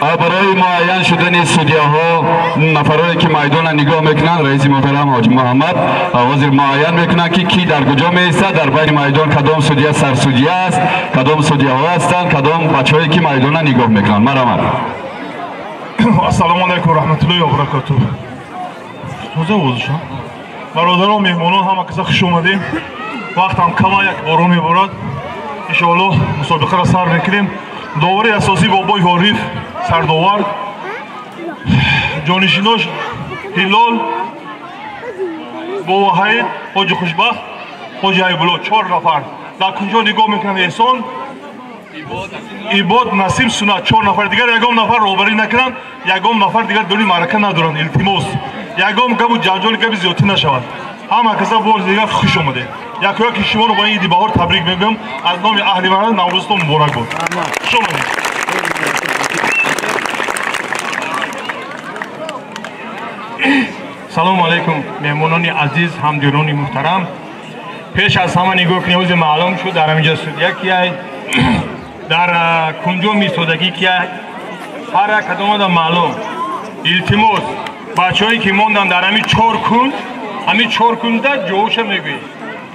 برای معین شدن سودیاها نفرایی که میدان نگاه میکنن رئیس محترم حاج محمد وزیر معین میکنن که کی در کجا میایسته، در بین میدان کدام سودیا سر سودیا است، کدام سودیاها هستند، کدام بچه‌ای که میدان نگاه میکنن. مرحمت. السلام علیکم و رحمت الله و برکاته. برادران مهمانان همه کسا خوش اومدیم. وقت هم کما یک بارون میبارد. انشاءالله مسابقه را سر میکنیم. داوری اساسی بابای حریف سرداور، جانشیناش هلال، با وحید، حاج خوشبخت، حاج ایبولا، 4 نفر. در کنجا نگاه میکنم احسان، عباد، نسیم، سنت، 4 نفر دیگر. یگام نفر روبری نکنن، یگام نفر دیگر دوری معرکه ندارن. التماس یگام گپ جنجال گپ زیادتی نشود. همه کسا بار دیگر خوش اومده. یکی شما رو با این عید بهار تبریک میگم. از نام اهل محل نوروزتون مبارک باد. خوش اومدید. سلام علیکم مهمانان عزیز، همدیران محترم. پیش از همه نگاه کنید روز معلوم شد در اینجا سودیا کیه، در کنجوم سودگی کیه، هر کدام دا معلوم. التماس بچه‌ای که موندن در همین 4 کن، همین 4 کنده جوش میگوی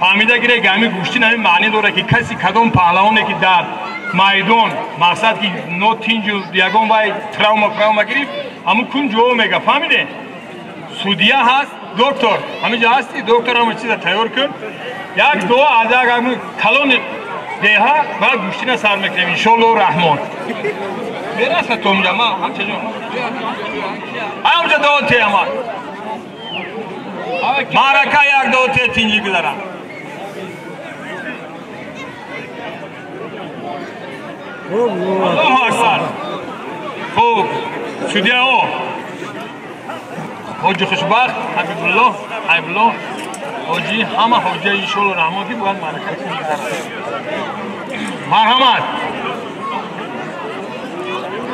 فهمیده گیره که همین گوشتی همین معنی داره که کسی کدام پهلوانی که در میدان مقصد که نو تینجو یگان وای تراوما گیریم همون کن جو میگه. فهمیده سودیا هست. دکتر همینجا هستی؟ دکتر همون چیز تیار کن. یک دو از یک همون کلون دیها و گوشتی سر میکنیم انشالله رحمان. میرسه تو اونجا ما هم چجور همونجا دوتی همه معرکه یک دوتی تینجی گذارم. الله اکبر. خوب سودیا ها حاج خوشبخت، حبیب الله، حاجی همه حاجی انشالله رحمان که باید معرکه تینجی گذارم. مرحمت.